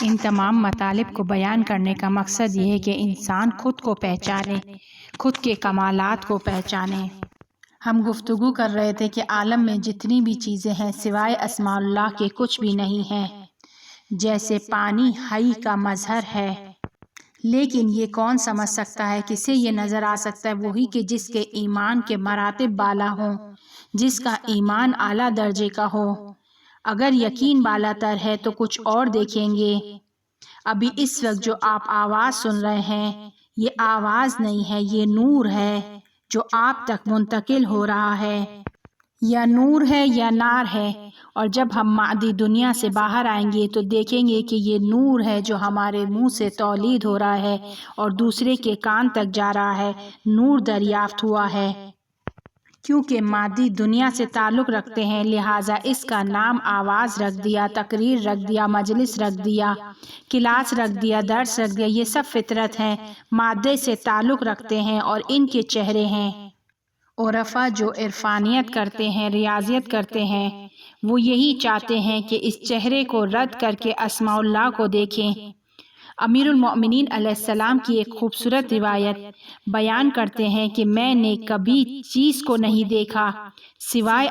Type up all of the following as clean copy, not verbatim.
ان تمام مطالب کو بیان کرنے کا مقصد یہ ہے کہ انسان خود کو پہچانے، خود کے کمالات کو پہچانے۔ ہم گفتگو کر رہے تھے کہ عالم میں جتنی بھی چیزیں ہیں سوائے اسماء اللہ کے کچھ بھی نہیں ہیں، جیسے پانی حی کا مظہر ہے، لیکن یہ کون سمجھ سکتا ہے؟ کسے یہ نظر آ سکتا ہے؟ وہی کہ جس کے ایمان کے مراتب بالا ہوں، جس کا ایمان اعلیٰ درجے کا ہو۔ اگر یقین بالا تر ہے تو کچھ اور دیکھیں گے۔ ابھی اس وقت جو آپ آواز سن رہے ہیں یہ آواز نہیں ہے، یہ نور ہے جو آپ تک منتقل ہو رہا ہے، یا نور ہے یا نار ہے۔ اور جب ہم مادی دنیا سے باہر آئیں گے تو دیکھیں گے کہ یہ نور ہے جو ہمارے منہ سے تولید ہو رہا ہے اور دوسرے کے کان تک جا رہا ہے، نور دریافت ہوا ہے۔ کیونکہ مادی دنیا سے تعلق رکھتے ہیں لہٰذا اس کا نام آواز رکھ دیا، تقریر رکھ دیا، مجلس رکھ دیا، کلاس رکھ دیا، درس رکھ دیا۔ یہ سب فطرت ہیں، مادے سے تعلق رکھتے ہیں اور ان کے چہرے ہیں۔ عرفاء جو عرفانیت کرتے ہیں، ریاضیت کرتے ہیں، وہ یہی چاہتے ہیں کہ اس چہرے کو رد کر کے اسماء اللہ کو دیکھیں۔ امیر المؤمنین علیہ السلام کی ایک خوبصورت روایت بیان کرتے ہیں کہ میں نے کبھی چیز کو نہیں دیکھا سوائے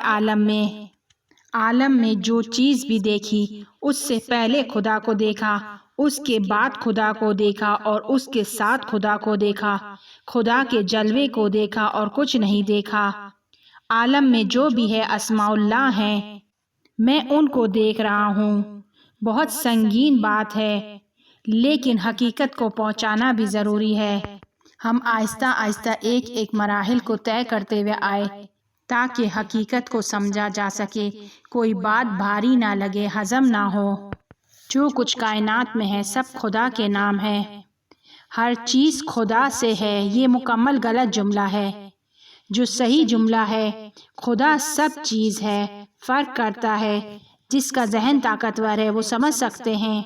عالم میں جو چیز بھی دیکھی اس سے پہلے خدا کو دیکھا، اس کے بعد خدا کو دیکھا اور اس کے ساتھ خدا کو دیکھا، خدا کے جلوے کو دیکھا اور کچھ نہیں دیکھا۔ عالم میں جو بھی ہے اسماء اللہ ہیں، میں ان کو دیکھ رہا ہوں۔ بہت سنگین بات ہے، لیکن حقیقت کو پہنچانا بھی ضروری ہے۔ ہم آہستہ آہستہ ایک ایک مراحل کو طے کرتے ہوئے آئے تاکہ حقیقت کو سمجھا جا سکے، کوئی بات بھاری نہ لگے، ہضم نہ ہو۔ جو کچھ کائنات میں ہے سب خدا کے نام ہے، ہر چیز خدا سے ہے۔ یہ مکمل غلط جملہ ہے۔ جو صحیح جملہ ہے خدا سب چیز ہے۔ فرق کرتا ہے، جس کا ذہن طاقتور ہے وہ سمجھ سکتے ہیں۔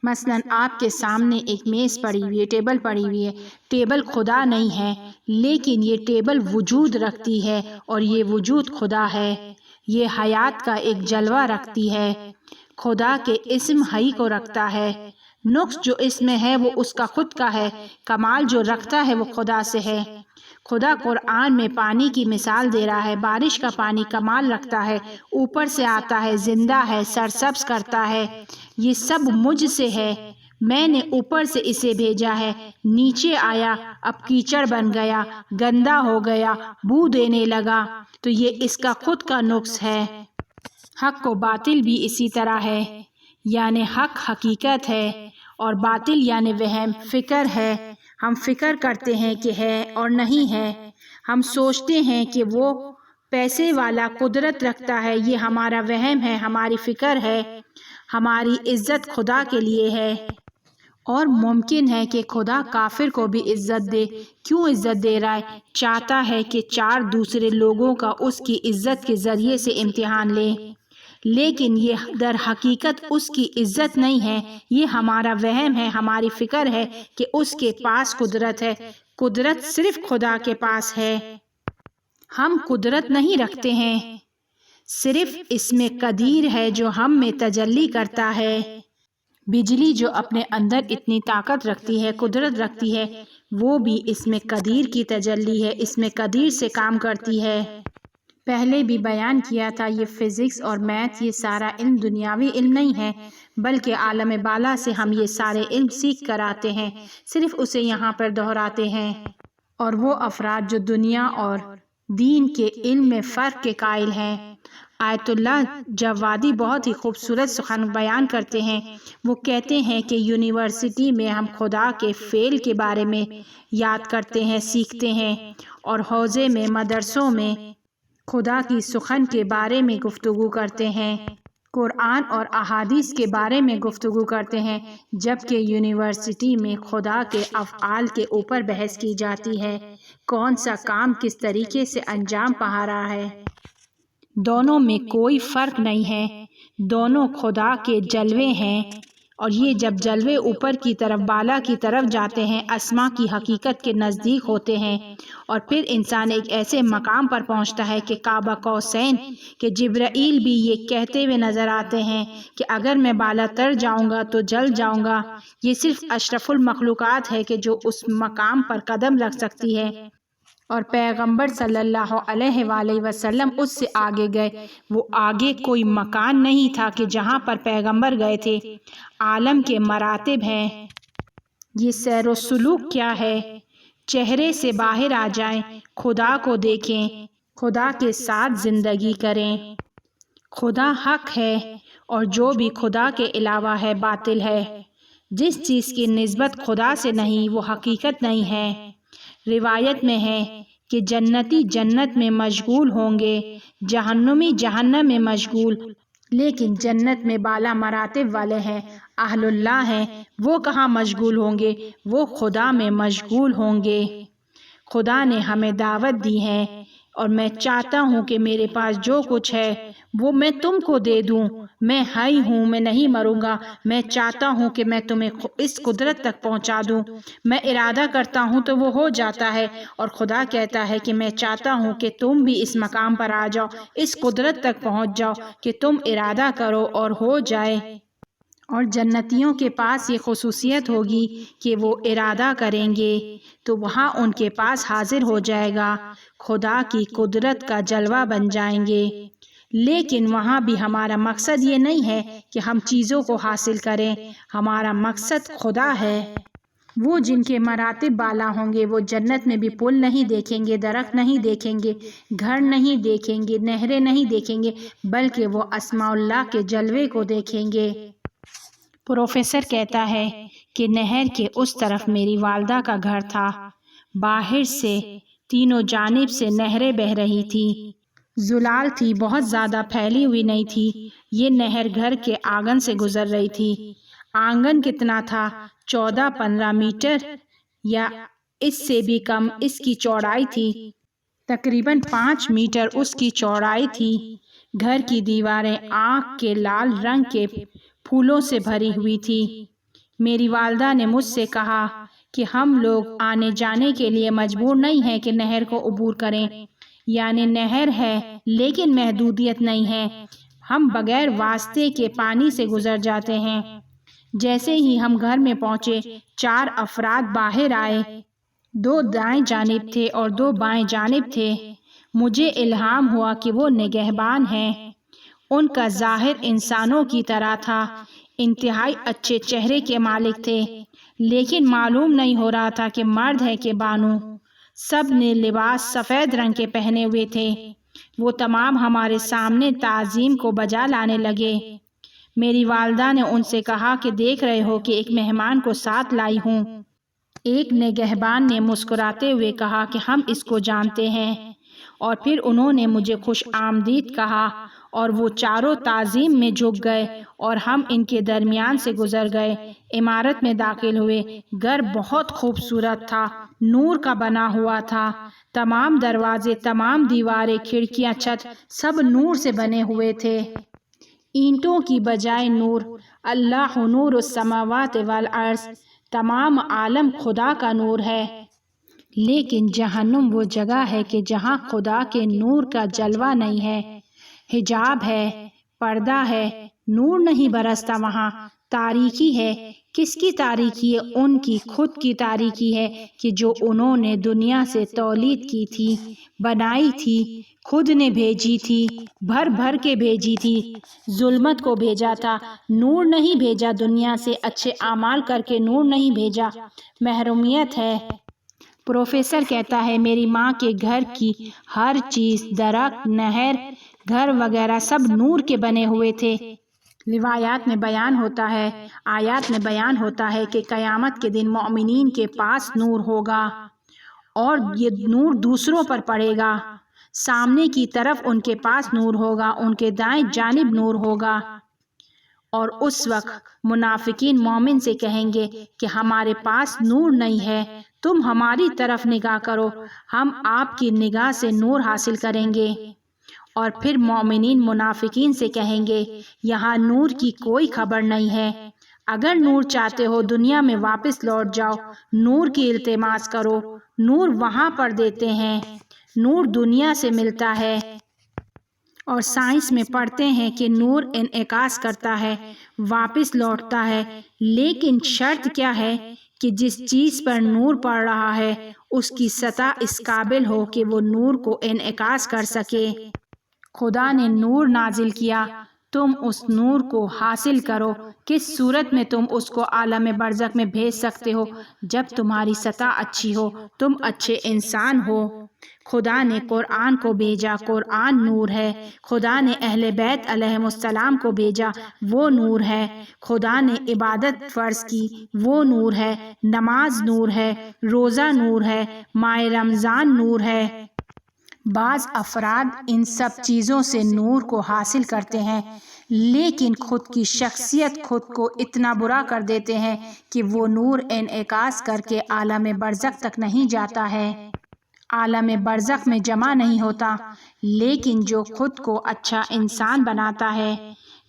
مثلاً آپ کے سامنے ایک میز پڑی ہوئی ہے، ٹیبل پڑی ہوئی ہے، ٹیبل خدا نہیں ہے لیکن یہ ٹیبل وجود رکھتی ہے اور یہ وجود خدا ہے۔ یہ حیات کا ایک جلوہ رکھتی ہے، خدا کے اسم حی کو رکھتا ہے۔ نقص جو اس میں ہے وہ اس کا خود کا ہے، کمال جو رکھتا ہے وہ خدا سے ہے۔ خدا قرآن میں پانی کی مثال دے رہا ہے، بارش کا پانی کمال رکھتا ہے، اوپر سے آتا ہے، زندہ ہے، سرسبز کرتا ہے۔ یہ سب مجھ سے ہے، میں نے اوپر سے اسے بھیجا ہے، نیچے آیا، اب کیچڑ بن گیا، گندا ہو گیا، بو دینے لگا، تو یہ اس کا خود کا نقص ہے۔ حق و باطل بھی اسی طرح ہے، یعنی حق حقیقت ہے اور باطل یعنی وہم فکر ہے۔ ہم فکر کرتے ہیں کہ ہے اور نہیں ہے، ہم سوچتے ہیں کہ وہ پیسے والا قدرت رکھتا ہے، یہ ہمارا وہم ہے، ہماری فکر ہے۔ ہماری عزت خدا کے لیے ہے، اور ممکن ہے کہ خدا کافر کو بھی عزت دے۔ کیوں عزت دے رہا ہے؟ چاہتا ہے کہ 4 دوسرے لوگوں کا اس کی عزت کے ذریعے سے امتحان لے، لیکن یہ در حقیقت اس کی عزت نہیں ہے، یہ ہمارا وہم ہے، ہماری فکر ہے کہ اس کے پاس قدرت ہے۔ قدرت صرف خدا کے پاس ہے، ہم قدرت نہیں رکھتے ہیں، صرف اس میں قدیر ہے جو ہم میں تجلی کرتا ہے۔ بجلی جو اپنے اندر اتنی طاقت رکھتی ہے، قدرت رکھتی ہے، وہ بھی اس میں قدیر کی تجلی ہے، اس میں قدیر سے کام کرتی ہے۔ پہلے بھی بیان کیا تھا، یہ فزکس اور میتھ یہ سارا علم دنیاوی علم نہیں ہے، بلکہ عالم بالا سے ہم یہ سارے علم سیکھ کر آتے ہیں، صرف اسے یہاں پر دہراتے ہیں۔ اور وہ افراد جو دنیا اور دین کے علم میں فرق کے قائل ہیں، آیت اللہ جوادی بہت ہی خوبصورت سخن بیان کرتے ہیں۔ وہ کہتے ہیں کہ یونیورسٹی میں ہم خدا کے فعل کے بارے میں یاد کرتے ہیں، سیکھتے ہیں، اور حوزے میں مدرسوں میں خدا کی سخن کے بارے میں گفتگو کرتے ہیں، قرآن اور احادیث کے بارے میں گفتگو کرتے ہیں، جبکہ یونیورسٹی میں خدا کے افعال کے اوپر بحث کی جاتی ہے، کون سا کام کس طریقے سے انجام پا رہا ہے۔ دونوں میں کوئی فرق نہیں ہے، دونوں خدا کے جلوے ہیں، اور یہ جب جلوے اوپر کی طرف بالا کی طرف جاتے ہیں اسما کی حقیقت کے نزدیک ہوتے ہیں، اور پھر انسان ایک ایسے مقام پر پہنچتا ہے کہ قاب قوسین کہ جبرائیل بھی یہ کہتے ہوئے نظر آتے ہیں کہ اگر میں بالا تر جاؤں گا تو جل جاؤں گا۔ یہ صرف اشرف المخلوقات ہے کہ جو اس مقام پر قدم رکھ سکتی ہے، اور پیغمبر صلی اللہ علیہ وآلہ وسلم اس سے آگے گئے۔ وہ آگے کوئی مکان نہیں تھا کہ جہاں پر پیغمبر گئے تھے۔ عالم کے مراتب ہیں۔ یہ سیر و سلوک کیا ہے؟ چہرے سے باہر آ جائیں، خدا کو دیکھیں، خدا کے ساتھ زندگی کریں۔ خدا حق ہے اور جو بھی خدا کے علاوہ ہے باطل ہے۔ جس چیز کی نسبت خدا سے نہیں وہ حقیقت نہیں ہے۔ روایت میں ہے کہ جنتی جنت میں مشغول ہوں گے، جہنمی جہنم میں مشغول، لیکن جنت میں بالا مراتب والے ہیں، اہل اللہ ہیں، وہ کہاں مشغول ہوں گے؟ وہ خدا میں مشغول ہوں گے۔ خدا نے ہمیں دعوت دی ہے، اور میں چاہتا ہوں کہ میرے پاس جو کچھ ہے وہ میں تم کو دے دوں۔ میں حی ہوں، میں نہیں مروں گا۔ میں چاہتا ہوں کہ میں تمہیں اس قدرت تک پہنچا دوں۔ میں ارادہ کرتا ہوں تو وہ ہو جاتا ہے، اور خدا کہتا ہے کہ میں چاہتا ہوں کہ تم بھی اس مقام پر آ جاؤ، اس قدرت تک پہنچ جاؤ کہ تم ارادہ کرو اور ہو جائے۔ اور جنتیوں کے پاس یہ خصوصیت ہوگی کہ وہ ارادہ کریں گے تو وہاں ان کے پاس حاضر ہو جائے گا، خدا کی قدرت کا جلوہ بن جائیں گے۔ لیکن وہاں بھی ہمارا مقصد یہ نہیں ہے کہ ہم چیزوں کو حاصل کریں، ہمارا مقصد خدا ہے۔ وہ جن کے مراتب بالا ہوں گے وہ جنت میں بھی پل نہیں دیکھیں گے، درخت نہیں دیکھیں گے، گھر نہیں دیکھیں گے، نہریں نہیں دیکھیں گے، بلکہ وہ اسماء اللہ کے جلوے کو دیکھیں گے۔ پروفیسر کہتا ہے کہ نہر کے اس طرف میری والدہ کا گھر تھا۔ باہر سے تینوں جانب سے نہریں بہہ رہی تھی، زلال تھی، بہت زیادہ پھیلی ہوئی نہیں تھی۔ یہ نہر گھر کے آنگن سے گزر رہی تھی۔ آنگن کتنا تھا؟ 14-15 میٹر یا اس سے بھی کم اس کی چوڑائی تھی۔ تقریباً 5 میٹر اس کی چوڑائی تھی۔ گھر کی دیواریں آنکھ کے لال رنگ کے پھولوں سے بھری ہوئی تھی۔ میری والدہ نے مجھ سے کہا کہ ہم لوگ آنے جانے کے لیے مجبور نہیں ہیں کہ نہر کو عبور کریں، یعنی نہر ہے لیکن محدودیت نہیں ہے، ہم بغیر واسطے کے پانی سے گزر جاتے ہیں۔ جیسے ہی ہم گھر میں پہنچے 4 افراد باہر آئے، 2 دائیں جانب تھے اور 2 بائیں جانب تھے۔ مجھے الہام ہوا کہ وہ نگہبان ہیں۔ ان کا ظاہر انسانوں کی طرح تھا، انتہائی اچھے چہرے کے مالک تھے، لیکن معلوم نہیں ہو رہا تھا کہ مرد ہے کہ بانو۔ سب نے لباس سفید رنگ کے پہنے ہوئے تھے۔ وہ تمام ہمارے سامنے تعظیم کو بجا لانے لگے۔ میری والدہ نے ان سے کہا کہ دیکھ رہے ہو کہ ایک مہمان کو ساتھ لائی ہوں۔ ایک نگہبان نے مسکراتے ہوئے کہا کہ ہم اس کو جانتے ہیں، اور پھر انہوں نے مجھے خوش آمدید کہا، اور وہ چاروں تعظیم میں جھک گئے اور ہم ان کے درمیان سے گزر گئے۔ عمارت میں داخل ہوئے۔ گھر بہت خوبصورت تھا، نور کا بنا ہوا تھا۔ تمام دروازے، تمام دیواریں، کھڑکیاں، چھت سب نور سے بنے ہوئے تھے۔ اینٹوں کی بجائے نور۔ اللہ نور السماوات والارض، تمام عالم خدا کا نور ہے۔ لیکن جہنم وہ جگہ ہے کہ جہاں خدا کے نور کا جلوہ نہیں ہے، حجاب ہے، پردہ ہے، نور نہیں برستا وہاں، تاریکی ہے۔ کس کی تاریکی ہے؟ ان کی خود کی تاریکی ہے کہ جو انہوں نے دنیا سے تولید کی تھی، بنائی تھی، خود نے بھیجی تھی، بھر بھر کے بھیجی تھی، ظلمت کو بھیجا تھا، نور نہیں بھیجا دنیا سے، اچھے اعمال کر کے نور نہیں بھیجا، محرومیت ہے۔ پروفیسر کہتا ہے میری ماں کے گھر کی ہر چیز، درخت، نہر، گھر وغیرہ سب نور کے بنے ہوئے تھے۔ روایات میں بیان ہوتا ہے، آیات میں بیان ہوتا ہے کہ قیامت کے دن مومنین کے پاس نور ہوگا اور یہ نور دوسروں پر پڑے گا۔ سامنے کی طرف ان کے پاس نور ہوگا، ان کے دائیں جانب نور ہوگا، اور اس وقت منافقین مومن سے کہیں گے کہ ہمارے پاس نور نہیں ہے، تم ہماری طرف نگاہ کرو، ہم آپ کی نگاہ سے نور حاصل کریں گے۔ اور پھر مومنین منافقین سے کہیں گے یہاں نور کی کوئی خبر نہیں ہے، اگر نور چاہتے ہو دنیا میں واپس لوٹ جاؤ، نور کی التماس کرو، نور وہاں پر دیتے ہیں۔ نور دنیا سے ملتا ہے اور سائنس میں پڑھتے ہیں کہ نور انعکاس کرتا ہے، واپس لوٹتا ہے، لیکن شرط کیا ہے کہ جس چیز پر نور پڑ رہا ہے اس کی سطح اس قابل ہو کہ وہ نور کو انعکاس کر سکے۔ خدا نے نور نازل کیا، تم اس نور کو حاصل کرو۔ کس صورت میں تم اس کو عالم برزخ میں بھیج سکتے ہو؟ جب تمہاری سطح اچھی ہو، تم اچھے انسان ہو۔ خدا نے قرآن کو بھیجا، قرآن نور ہے۔ خدا نے اہل بیت علیہم السلام کو بھیجا، وہ نور ہے۔ خدا نے عبادت فرض کی، وہ نور ہے۔ نماز نور ہے، روزہ نور ہے، ماہ رمضان نور ہے۔ بعض افراد ان سب چیزوں سے نور کو حاصل کرتے ہیں، لیکن خود کی شخصیت خود کو اتنا برا کر دیتے ہیں کہ وہ نور انعکاس کر کے عالم برزخ تک نہیں جاتا ہے، عالم برزخ میں جمع نہیں ہوتا۔ لیکن جو خود کو اچھا انسان بناتا ہے،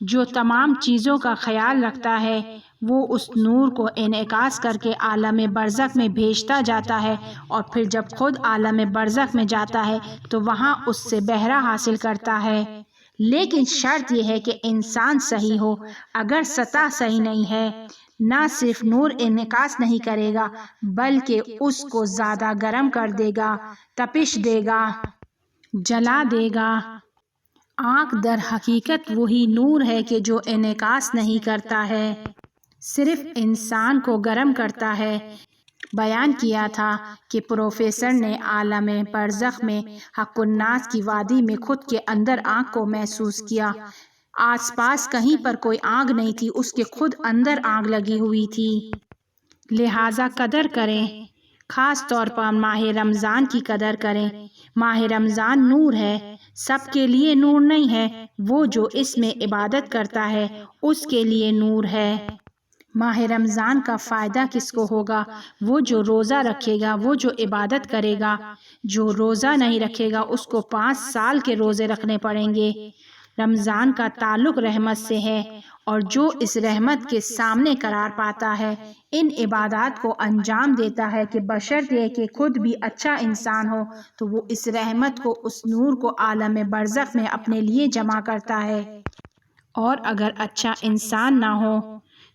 جو تمام چیزوں کا خیال رکھتا ہے، وہ اس نور کو انعکاس کر کے عالم برزخ میں بھیجتا جاتا ہے، اور پھر جب خود عالم برزخ میں جاتا ہے تو وہاں اس سے بہرہ حاصل کرتا ہے۔ لیکن شرط یہ ہے کہ انسان صحیح ہو۔ اگر سطح صحیح نہیں ہے، نہ صرف نور انعکاس نہیں کرے گا بلکہ اس کو زیادہ گرم کر دے گا، تپش دے گا، جلا دے گا۔ آنکھ در حقیقت وہی نور ہے کہ جو انعکاس نہیں کرتا ہے، صرف انسان کو گرم کرتا ہے۔ بیان کیا تھا کہ پروفیسر نے عالم برزخ میں حق الناس کی وادی میں خود کے اندر آگ کو محسوس کیا۔ آس پاس کہیں پر کوئی آگ نہیں تھی، اس کے خود اندر آگ لگی ہوئی تھی۔ لہٰذا قدر کریں، خاص طور پر ماہ رمضان کی قدر کریں۔ ماہ رمضان نور ہے، سب کے لیے نور نہیں ہے۔ وہ جو اس میں عبادت کرتا ہے اس کے لیے نور ہے۔ ماہ رمضان کا فائدہ کس کو ہوگا؟ وہ جو روزہ رکھے گا، وہ جو عبادت کرے گا۔ جو روزہ نہیں رکھے گا اس کو 5 سال کے روزے رکھنے پڑیں گے۔ رمضان کا تعلق رحمت سے ہے، اور جو اس رحمت کے سامنے قرار پاتا ہے، ان عبادات کو انجام دیتا ہے کہ بشرطے کہ خود بھی اچھا انسان ہو تو وہ اس رحمت کو، اس نور کو عالم برزخ میں اپنے لیے جمع کرتا ہے۔ اور اگر اچھا انسان نہ ہو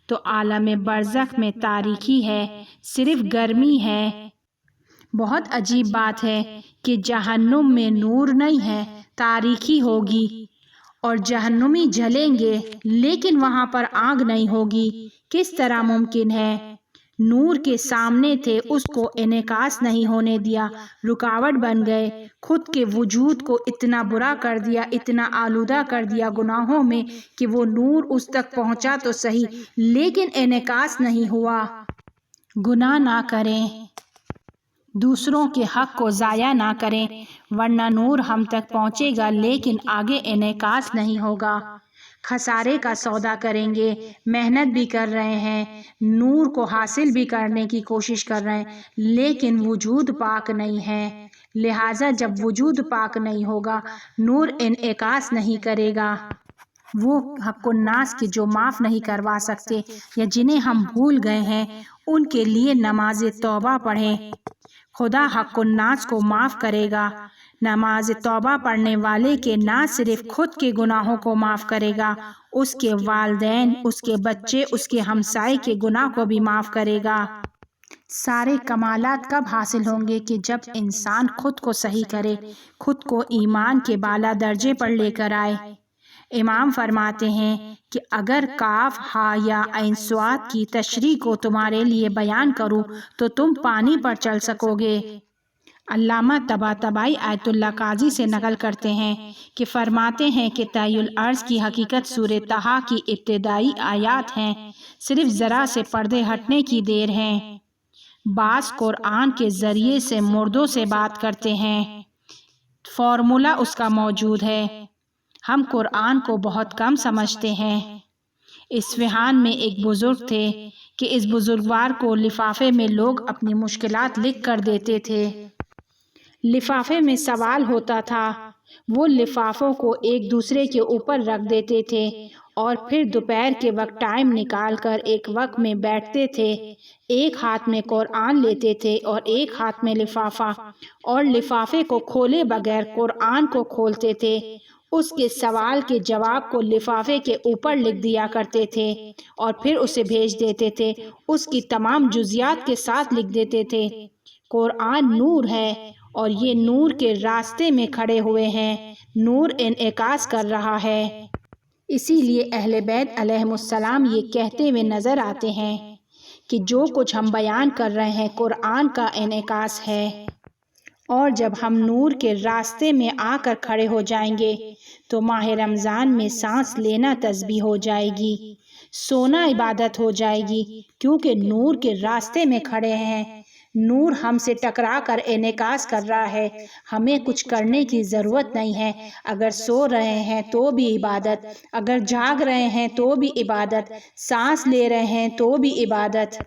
تو عالم برزخ میں تاریکی ہے، صرف گرمی ہے۔ بہت عجیب بات ہے کہ جہنم میں نور نہیں ہے، تاریکی ہوگی اور جہنمی جلیں گے، لیکن وہاں پر آگ نہیں ہوگی۔ کس طرح ممکن ہے؟ نور کے سامنے تھے، اس کو انعکاس نہیں ہونے دیا، رکاوٹ بن گئے، خود کے وجود کو اتنا برا کر دیا، اتنا آلودہ کر دیا گناہوں میں کہ وہ نور اس تک پہنچا تو صحیح لیکن انعکاس نہیں ہوا۔ گناہ نہ کریں، دوسروں کے حق کو ضائع نہ کریں، ورنہ نور ہم تک پہنچے گا لیکن آگے انعکاس نہیں ہوگا۔ خسارے کا سودا کریں گے، محنت بھی کر رہے ہیں، نور کو حاصل بھی کرنے کی کوشش کر رہے ہیں، لیکن وجود پاک نہیں ہے۔ لہٰذا جب وجود پاک نہیں ہوگا، نور انعکاس نہیں کرے گا۔ وہ حق الناس کے جو معاف نہیں کروا سکتے یا جنہیں ہم بھول گئے ہیں، ان کے لیے نماز توبہ پڑھیں، خدا حق الناس کو معاف کرے گا۔ نماز توبہ پڑھنے والے کے نہ صرف خود کے گناہوں کو معاف کرے گا، اس کے والدین، اس کے بچے، اس کے ہمسائے کے گناہ کو بھی معاف کرے گا۔ سارے کمالات کب حاصل ہوں گے؟ کہ جب انسان خود کو صحیح کرے، خود کو ایمان کے بالا درجے پر لے کر آئے۔ امام فرماتے ہیں کہ اگر کاف، ہا یا عین صاد کی تشریح کو تمہارے لیے بیان کروں تو تم پانی پر چل سکو گے۔ علامہ طباطبائی آیت اللہ قاضی سے نقل کرتے ہیں کہ فرماتے ہیں کہ طی الارض کی حقیقت سورہ طٰہٰ کی ابتدائی آیات ہیں، صرف ذرا سے پردے ہٹنے کی دیر ہے۔ بعض قرآن کے ذریعے سے مردوں سے بات کرتے ہیں، فارمولہ اس کا موجود ہے۔ ہم قرآن کو بہت کم سمجھتے ہیں۔ اصفہان میں ایک بزرگ تھے کہ اس بزرگوار کو لفافے میں لوگ اپنی مشکلات لکھ کر دیتے تھے۔ لفافے میں سوال ہوتا تھا، وہ لفافوں کو ایک دوسرے کے اوپر رکھ دیتے تھے اور پھر دوپہر کے وقت ٹائم نکال کر ایک وقت میں بیٹھتے تھے، ایک ہاتھ میں قرآن لیتے تھے اور ایک ہاتھ میں لفافہ، اور لفافے کو کھولے بغیر قرآن کو کھولتے تھے، اس کے سوال کے جواب کو لفافے کے اوپر لکھ دیا کرتے تھے اور پھر اسے بھیج دیتے تھے، اس کی تمام جزیات کے ساتھ لکھ دیتے تھے۔ قرآن نور ہے اور یہ نور کے راستے میں کھڑے ہوئے ہیں، نور انعکاس کر رہا ہے۔ اسی لیے اہل بیت علیہم السلام یہ کہتے ہوئے نظر آتے ہیں کہ جو کچھ ہم بیان کر رہے ہیں قرآن کا انعکاس ہے، اور جب ہم نور کے راستے میں آ کر کھڑے ہو جائیں گے تو ماہ رمضان میں سانس لینا تسبیح ہو جائے گی، سونا عبادت ہو جائے گی، کیونکہ نور کے راستے میں کھڑے ہیں، نور ہم سے ٹکرا کر انعکاس کر رہا ہے، ہمیں کچھ کرنے کی ضرورت نہیں ہے، اگر سو رہے ہیں تو بھی عبادت، اگر جاگ رہے ہیں تو بھی عبادت، سانس لے رہے ہیں تو بھی عبادت۔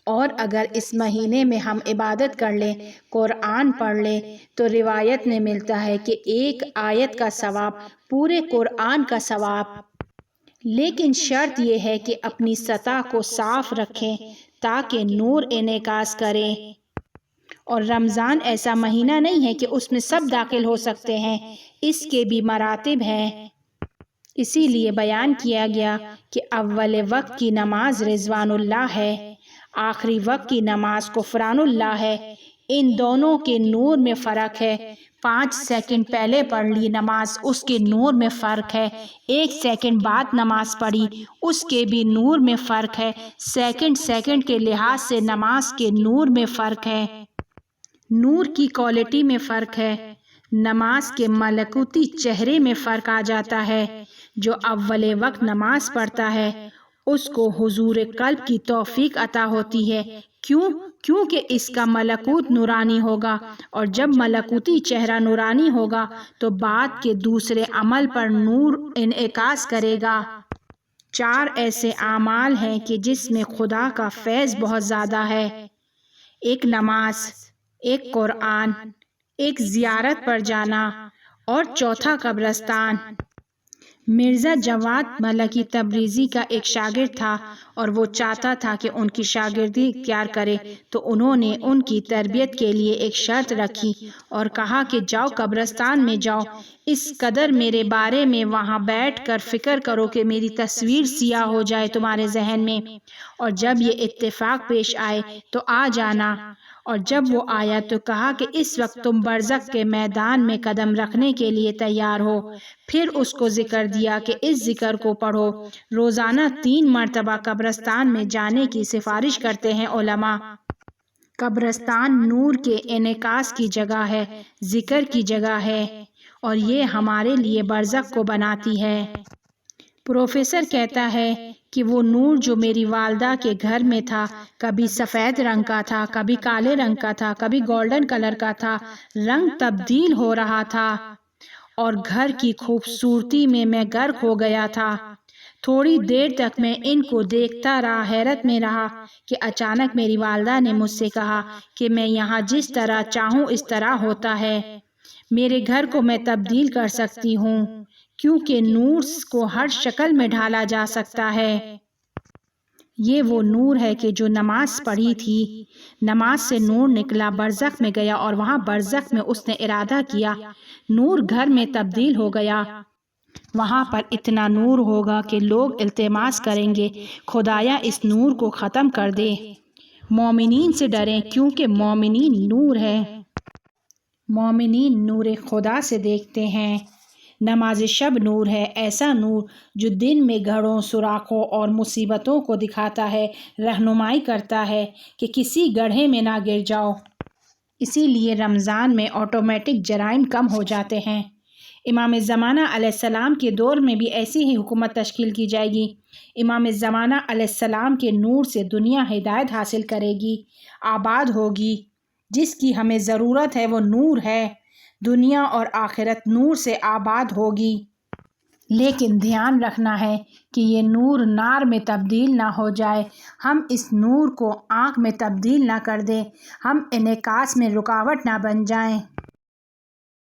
اور اگر اس مہینے میں ہم عبادت کر لیں، قرآن پڑھ لیں، تو روایت میں ملتا ہے کہ ایک آیت کا ثواب پورے قرآن کا ثواب۔ لیکن شرط یہ ہے کہ اپنی سطح کو صاف رکھیں تاکہ نور انعکاس کرے۔ اور رمضان ایسا مہینہ نہیں ہے کہ اس میں سب داخل ہو سکتے ہیں، اس کے بھی مراتب ہیں۔ اسی لیے بیان کیا گیا کہ اول وقت کی نماز رضوان اللہ ہے، آخری وقت کی نماز کفران اللہ ہے، ان دونوں کے نور میں فرق ہے۔ 5 سیکنڈ پہلے پڑھ لی نماز، اس کے نور میں فرق ہے، 1 سیکنڈ بعد نماز پڑھی، اس کے بھی نور میں فرق ہے، سیکنڈ کے لحاظ سے نماز کے نور میں فرق ہے، نور کی کوالٹی میں فرق ہے، نماز کے ملکوتی چہرے میں فرق آ جاتا ہے۔ جو اول وقت نماز پڑھتا ہے اس کو حضور قلب کی توفیق عطا ہوتی ہے، کیونکہ اس کا ملکوت نورانی ہوگا، اور جب ملکوتی چہرہ نورانی ہوگا تو بعد کے دوسرے عمل پر نور انعکاس کرے گا۔ 4 ایسے اعمال ہیں کہ جس میں خدا کا فیض بہت زیادہ ہے، ایک نماز، ایک قرآن، ایک زیارت پر جانا، اور چوتھا قبرستان۔ مرزا جواد ملکی تبریزی کا ایک شاگرد تھا اور وہ چاہتا تھا کہ ان کی شاگردی اختیار کرے، تو انہوں نے ان کی تربیت کے لیے ایک شرط رکھی اور کہا کہ جاؤ قبرستان میں جاؤ، اس قدر میرے بارے میں وہاں بیٹھ کر فکر کرو کہ میری تصویر سیاہ ہو جائے تمہارے ذہن میں، اور جب یہ اتفاق پیش آئے تو آ جانا۔ اور جب وہ آیا تو کہا کہ اس وقت تم برزخ کے میدان میں قدم رکھنے کے لیے تیار ہو۔ پھر اس کو ذکر دیا کہ اس ذکر کو پڑھو۔ روزانہ 3 مرتبہ قبرستان میں جانے کی سفارش کرتے ہیں علماء۔ قبرستان نور کے انعکاس کی جگہ ہے، ذکر کی جگہ ہے، اور یہ ہمارے لیے برزخ کو بناتی ہے۔ پروفیسر کہتا ہے کہ وہ نور جو میری والدہ کے گھر میں تھا، کبھی سفید رنگ کا تھا، کبھی کالے رنگ کا تھا، کبھی گولڈن کلر کا تھا، رنگ تبدیل ہو رہا تھا، اور گھر کی خوبصورتی میں غرق ہو گیا تھا۔ تھوڑی دیر تک میں ان کو دیکھتا رہا، حیرت میں رہا کہ اچانک میری والدہ نے مجھ سے کہا کہ میں یہاں جس طرح چاہوں اس طرح ہوتا ہے، میرے گھر کو میں تبدیل کر سکتی ہوں، کیونکہ نور کو ہر شکل میں ڈھالا جا سکتا ہے۔ یہ وہ نور ہے کہ جو نماز پڑھی تھی، نماز سے نور نکلا، برزخ میں گیا، اور وہاں برزخ میں اس نے ارادہ کیا، نور گھر میں تبدیل ہو گیا۔ وہاں پر اتنا نور ہوگا کہ لوگ التماس کریں گے خدایا اس نور کو ختم کر دے۔ مومنین سے ڈریں کیونکہ مومنین نور ہے، مومنین نور خدا سے دیکھتے ہیں۔ نماز شب نور ہے، ایسا نور جو دن میں گڑھوں، سوراخوں اور مصیبتوں کو دکھاتا ہے، رہنمائی کرتا ہے کہ کسی گڑھے میں نہ گر جاؤ۔ اسی لیے رمضان میں آٹومیٹک جرائم کم ہو جاتے ہیں۔ امام زمانہ علیہ السلام کے دور میں بھی ایسی ہی حکومت تشکیل کی جائے گی۔ امام زمانہ علیہ السلام کے نور سے دنیا ہدایت حاصل کرے گی، آباد ہوگی۔ جس کی ہمیں ضرورت ہے وہ نور ہے، دنیا اور آخرت نور سے آباد ہوگی۔ لیکن دھیان رکھنا ہے کہ یہ نور نار میں تبدیل نہ ہو جائے، ہم اس نور کو آنکھ میں تبدیل نہ کر دیں، ہم انعکاس میں رکاوٹ نہ بن جائیں۔